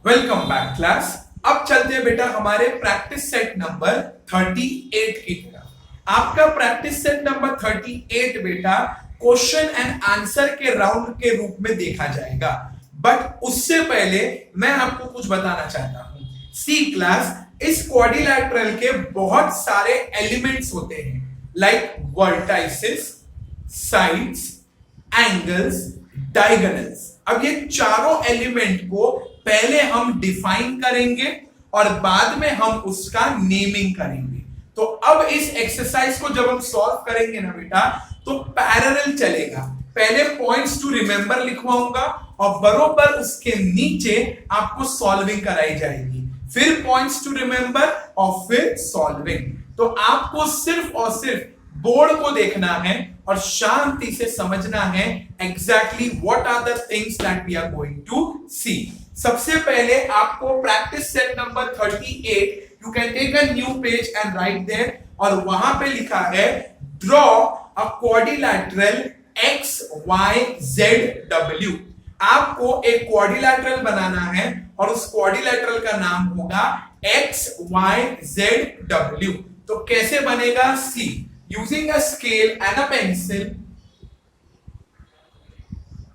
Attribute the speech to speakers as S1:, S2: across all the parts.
S1: Welcome back class. अब चलते हैं बेटा हमारे प्रैक्टिस सेट नंबर 38 की तरफ। आपका प्रैक्टिस सेट नंबर 38 बेटा क्वेश्चन एंड आंसर के राउंड के रूप में देखा जाएगा। बट उससे पहले मैं आपको कुछ बताना चाहता हूं। सी क्लास, इस क्वाड्रिलैटरल के बहुत सारे एलिमेंट्स होते हैं, like vertices, sides, angles, diagonals. अब ये चारों एलिमेंट को पहले हम डिफाइन करेंगे और बाद में हम उसका नेमिंग करेंगे। तो अब इस एक्सरसाइज को जब हम सॉल्व करेंगे ना बेटा, तो पैरेलल चलेगा। पहले पॉइंट्स टू रिमेंबर लिखवाऊंगा और बरोबर उसके नीचे आपको सॉल्विंग कराई जाएगी, फिर पॉइंट्स टू रिमेंबर और फिर सॉल्विंग। तो आपको सिर्फ और सिर्फ बोर्ड को देखना है और शांति से समझना है exactly what are the things that we are going to see. सबसे पहले आपको practice set number 38, you can take a new page and write there, और वहां पे लिखा है draw a quadrilateral X Y Z W. आपको एक क्वाड्रिलैटरल बनाना है और उस क्वाड्रिलैटरल का नाम होगा एक्स वाई जेड डब्ल्यू। तो कैसे बनेगा? See, using a scale and a pencil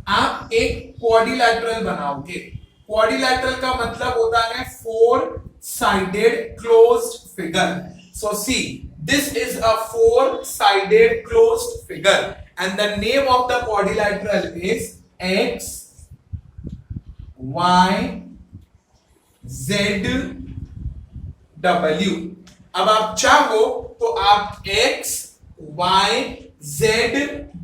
S1: आप एक क्वाड्रिलैटरल बनाओगे। क्वाड्रिलैटरल का मतलब होता है four sided closed figure. So see, this is a four sided closed figure and the name of the quadrilateral is x y z w। अब आप चाहो तो आप x y z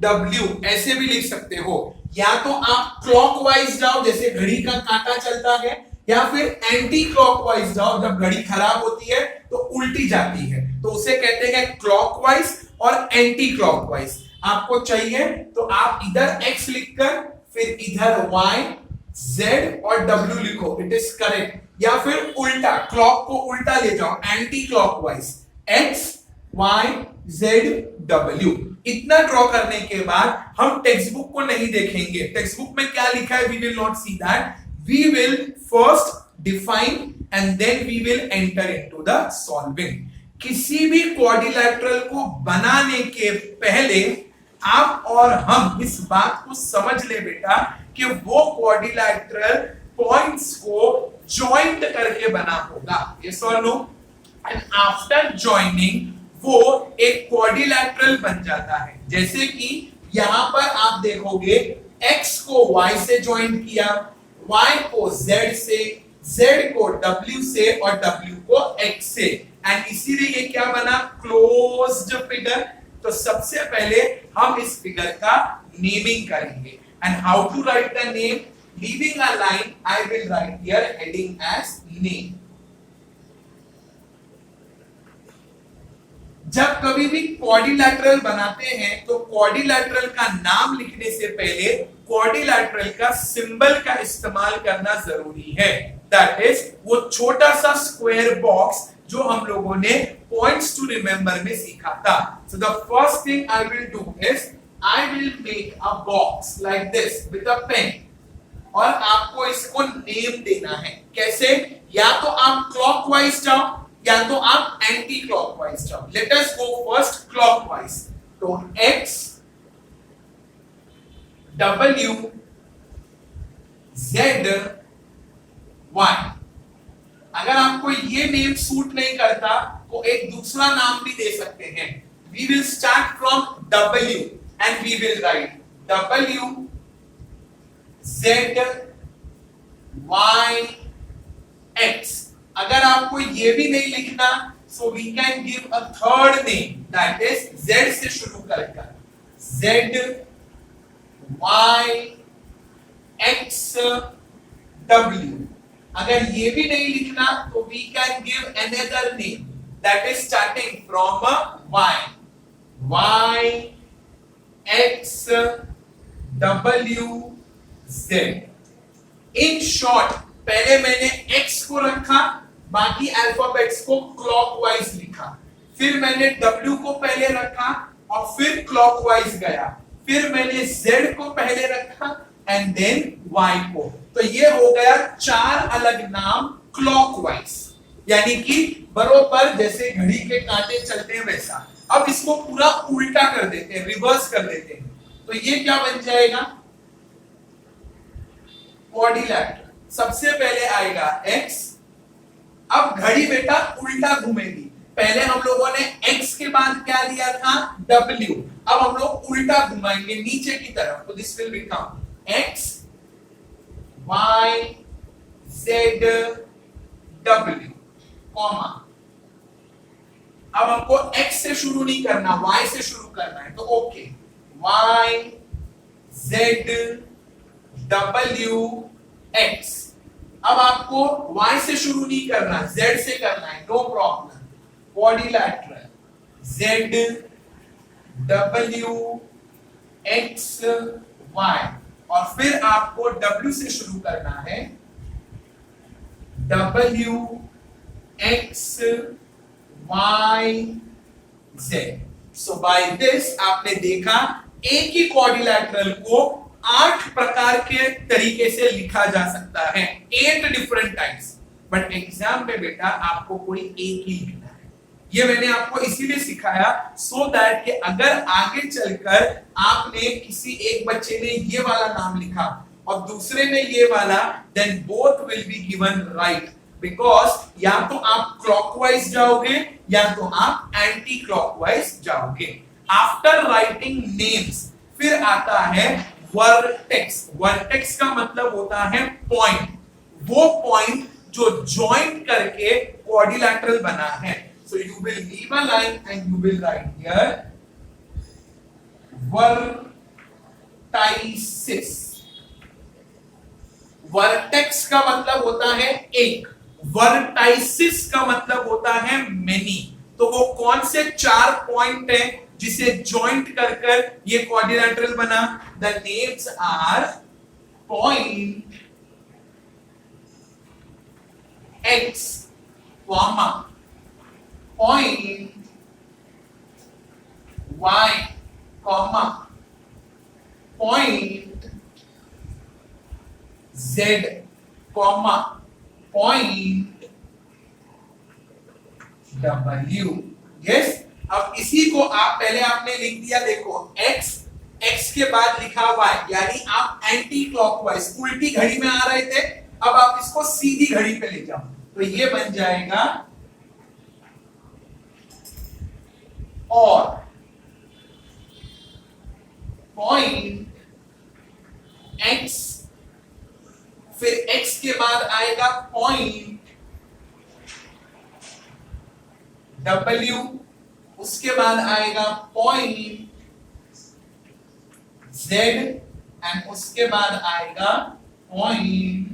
S1: w ऐसे भी लिख सकते हो, या तो आप क्लॉकवाइज जाओ जैसे घड़ी का कांटा चलता है, या फिर एंटी क्लॉकवाइज जाओ, जब घड़ी खराब होती है तो उल्टी जाती है, तो उसे कहते हैं क्लॉकवाइज और एंटी क्लॉकवाइज। आपको चाहिए तो आप इधर x लिखकर फिर इधर y z और w लिखो, इट इज करेक्ट। या फिर उल्टा, क्लॉक को उल्टा ले जाओ, anti clockwise x y z w। इतना ड्रॉ करने के बाद हम टेक्स्ट बुक को नहीं देखेंगे। टेक्स्ट बुक में क्या लिखा है we will not see that, we will first define and then we will enter into the solving. किसी भी क्वाड्रिलैटरल को बनाने के पहले आप और हम इस बात को समझ ले बेटा कि वो क्वाड्रिलैटरल पॉइंट्स को जॉइंट करके बना होगा, यस और नो। एंड आफ्टर जॉइनिंग वो एक क्वाड्रिलैटरल बन जाता है। जैसे कि यहां पर आप देखोगे x को y से ज्वाइंट किया, y को z से, z को w से और w को x से, एंड इसीलिए ये क्या बना? Closed figure. तो सबसे पहले हम इस फिगर का नेमिंग करेंगे। And how to write the name? Leaving a line, I will write here heading as name. जब कभी भी क्वाड्रिलैटरल बनाते हैं तो क्वाड्रिलैटरल का नाम लिखने से पहले क्वाड्रिलैटरल का सिंबल का इस्तेमाल करना जरूरी है। दैट इज वो छोटा सा स्क्वायर बॉक्स जो हम लोगों ने पॉइंट्स टू रिमेंबर में सीखा था। So the first thing I will do is I will make a box like this with a pen, और आपको इसको नेम देना है। कैसे? या तो आप क्लॉकवाइज जाओ या तो आप एंटी क्लॉकवाइज जाओ। लेट अस गो फर्स्ट क्लॉकवाइज। तो x w z y। अगर आपको ये नेम सूट नहीं करता तो एक दूसरा नाम भी दे सकते हैं। We will start from w and we will write w z y x। अगर आपको ये भी नहीं लिखना so we can give a third name, that is z से शुरू कर z y x w। अगर ये भी नहीं लिखना तो we can give another name, that is starting from y x w z। In short, पहले मैंने x को रखा, बाकी अल्फाबेट्स को क्लॉकवाइज लिखा, फिर मैंने w को पहले रखा और फिर क्लॉकवाइज गया, फिर मैंने z को पहले रखा एंड देन y को। तो तो ये हो गया 4 अलग नाम क्लॉकवाइज, यानी कि बरोबर जैसे घड़ी के कांटे चलते हैं वैसा। अब इसको पूरा उल्टा कर देते हैं, रिवर्स कर देते हैं, तो ये क्या बन जाएगा, क्वाड्रिलैटरल। सबसे पहले आएगा x, अब घड़ी बेटा उल्टा घूमेगी। पहले हम लोगों ने x के बाद क्या लिया था, w, अब हम लोग उल्टा घुमाएंगे नीचे की तरफ, तो this will become x y z w, comma. अब हमको x से शुरू नहीं करना, y से शुरू करना है, तो okay, y z w x। अब आपको y से शुरू नहीं करना, z से करना है, no problem. Quadrilateral z w x y, और फिर आपको w से शुरू करना है, w x y z। So by this आपने देखा एक ही क्वाड्रिलैटरल को 8 प्रकार के तरीके से लिखा जा सकता है, 8 डिफरेंट टाइप्स। बट एग्जाम में बेटा आपको कोई एक ही लिखना है। ये मैंने आपको इसीलिए सिखाया सो दैट कि अगर आगे चलकर आपने किसी एक बच्चे ने ये वाला नाम लिखा और दूसरे ने ये वाला, then both will be given right, because या तो आप क्लॉकवाइज जाओगे या तो आप एंटी क्लॉकवाइज जाओगे। आफ्टर राइटिंग नेम्स फिर आता है वर्टेक्स। वर्टेक्स का मतलब होता है पॉइंट, वो पॉइंट जो जॉइंट करके क्वाड्रिलैटरल बना है। So you will leave a line and you will write here vertices. Vertex का मतलब होता है एक, वर्टाइसिस का मतलब होता है मेनी। तो वो कौन से 4 पॉइंट है जिसे जॉइंट कर कर ये क्वाड्रिलैटरल बना? The names are point x, comma, point y, comma, point z, comma, point w। Yes, अब इसी को आप पहले आपने लिख दिया, देखो x, x के बाद लिखा y, यानी आप एंटी क्लॉकवाइज उल्टी घड़ी में आ रहे थे, अब आप इसको सीधी घड़ी पे ले जाओ, तो ये बन जाएगा और पॉइंट x, फिर x के बाद आएगा पॉइंट w, उसके बाद आएगा पॉइंट z एंड उसके बाद आएगा पॉइंट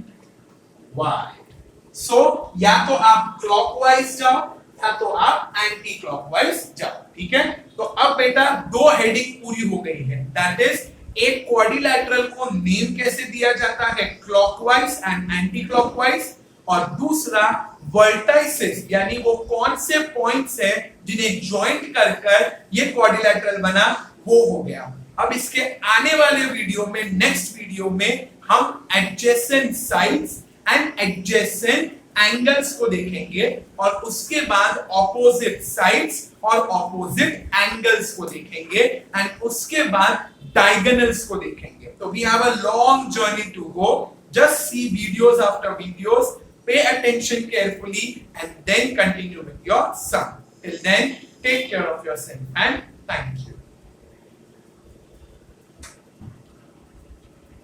S1: y। सो या तो आप क्लॉकवाइज जाओ या तो आप एंटी क्लॉकवाइज जाओ, ठीक है। तो अब बेटा 2 हेडिंग पूरी हो गई है, दैट इज एक क्वाड्रिलैटरल को नेम कैसे दिया जाता है, क्लॉकवाइज एंड एंटी क्लॉकवाइज, और दूसरा वर्टाइसिस यानी वो कौन से पॉइंट्स है जिन्हें जॉइंट कर कर ये क्वाड्रिलैटरल बना, वो हो गया। अब इसके आने वाले वीडियो में, नेक्स्ट वीडियो में हम adjacent sides and adjacent angles को देखेंगे और उसके बाद ऑपोजिट साइड्स और ऑपोजिट एंगल्स को देखेंगे एंड उसके बाद डायगोनल्स को देखेंगे। तो we have a long journey to go, just see videos after videos, pay attention carefully and then continue with your sum. Till then, take care of yourself and thank you.